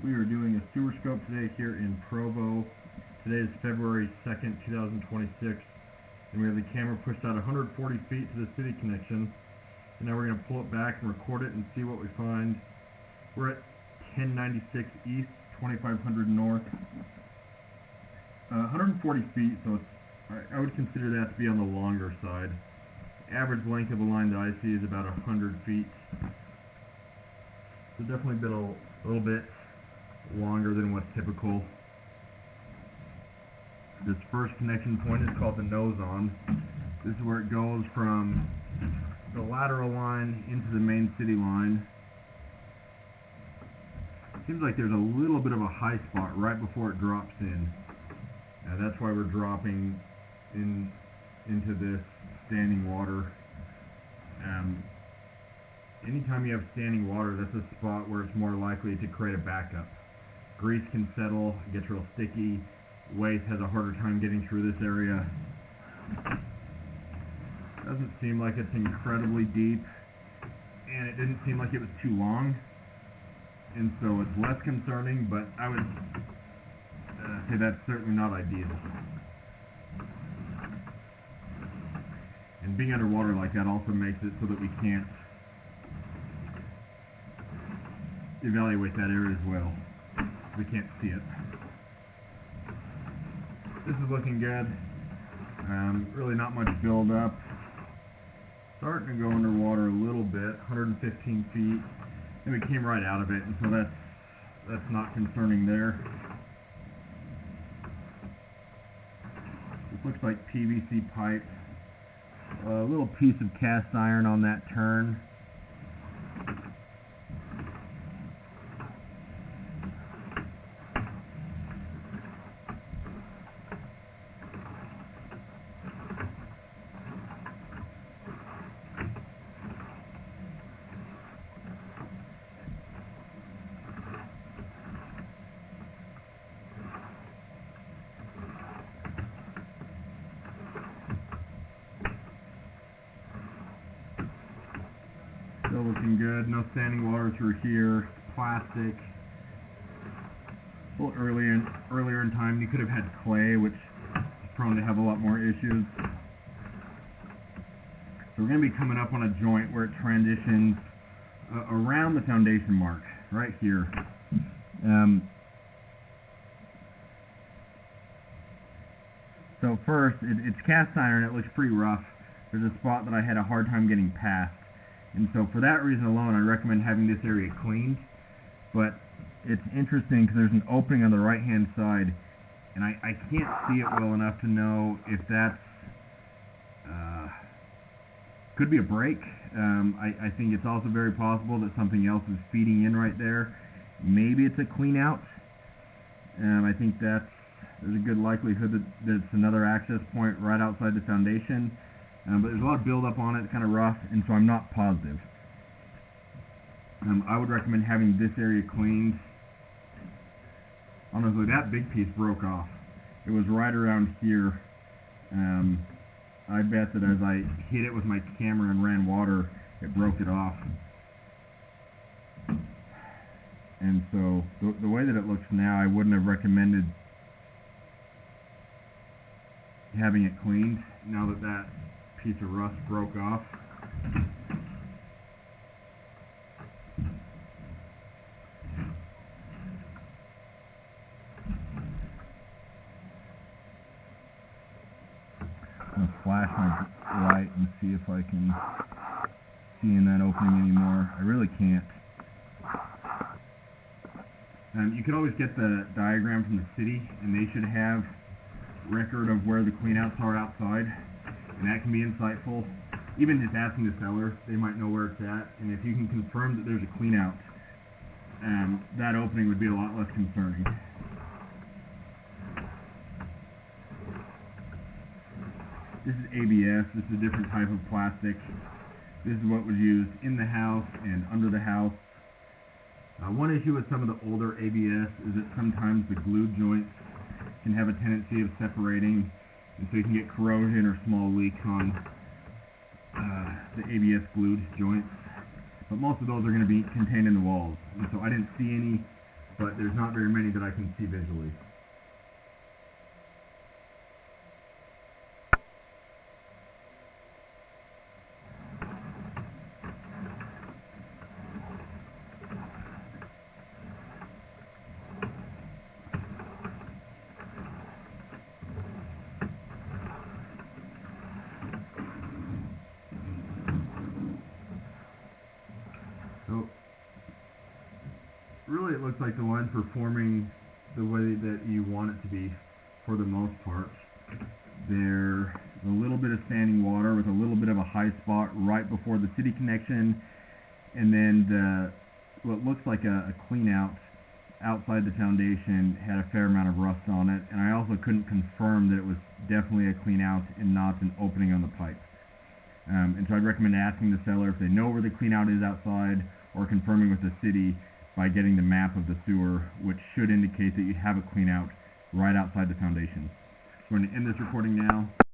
We are doing a sewer scope today here in Provo. Today is February 2nd, 2026, and we have the camera pushed out 140 feet to the city connection. And now we're going to pull it back and record it and see what we find. We're at 1096 east, 2500 north. 140 feet, so I would consider that to be on the longer side. Average length of a line that I see is about 100 feet. So definitely been a little bit longer than what's typical. This first connection point is called the nose-on. This is where it goes from the lateral line into the main city line. Seems like there's a little bit of a high spot right before it drops in. That's why we're dropping into this standing water. Anytime you have standing water, that's a spot where it's more likely to create a backup. Grease can settle, it gets real sticky. Waste has a harder time getting through this area. Doesn't seem like it's incredibly deep, and it didn't seem like it was too long, and so it's less concerning, but I would say that's certainly not ideal. And being underwater like that also makes it so that we can't evaluate that area as well. We can't see it. This is looking good. Really not much build up. Starting to go underwater a little bit, 115 feet. And we came right out of it, and so that's not concerning there. This looks like PVC pipe. A little piece of cast iron on that turn. Still looking good. No standing water through here. Plastic. A little earlier in time, you could have had clay, which is prone to have a lot more issues. So we're going to be coming up on a joint where it transitions around the foundation mark, right here. So first, it's cast iron. It looks pretty rough. There's a spot that I had a hard time getting past. And so for that reason alone, I recommend having this area cleaned. But it's interesting because there's an opening on the right-hand side, and I can't see it well enough to know if that's could be a break. I think it's also very possible that something else is feeding in right there. Maybe it's a clean out. I think there's a good likelihood that it's another access point right outside the foundation. But there's a lot of buildup on it. It's kind of rough, and so I'm not positive. I would recommend having this area cleaned. Honestly, that big piece broke off. It was right around here. I bet that as I hit it with my camera and ran water, it broke it off. And so the way that it looks now, I wouldn't have recommended having it cleaned now that that piece of rust broke off. I'm going to flash my light and see if I can see in that opening anymore. I really can't. You can always get the diagram from the city, and they should have record of where the cleanouts are outside, and that can be insightful. Even just asking the seller, they might know where it's at, and if you can confirm that there's a cleanout, that opening would be a lot less concerning. This is ABS. This is a different type of plastic. This is what was used in the house and under the house. One issue with some of the older ABS is that sometimes the glue joints can have a tendency of separating, and so you can get corrosion or small leaks on the ABS glued joints. But most of those are going to be contained in the walls, and so I didn't see any but there's not very many that I can see visually. So, really it looks like the line's performing the way that you want it to be for the most part. There's a little bit of standing water with a little bit of a high spot right before the city connection, and then what looks like a clean out outside the foundation had a fair amount of rust on it, and I also couldn't confirm that it was definitely a clean out and not an opening on the pipe. And so I'd recommend asking the seller if they know where the clean out is outside, or confirming with the city by getting the map of the sewer, which should indicate that you have a clean out right outside the foundation. So I'm going to end this recording now.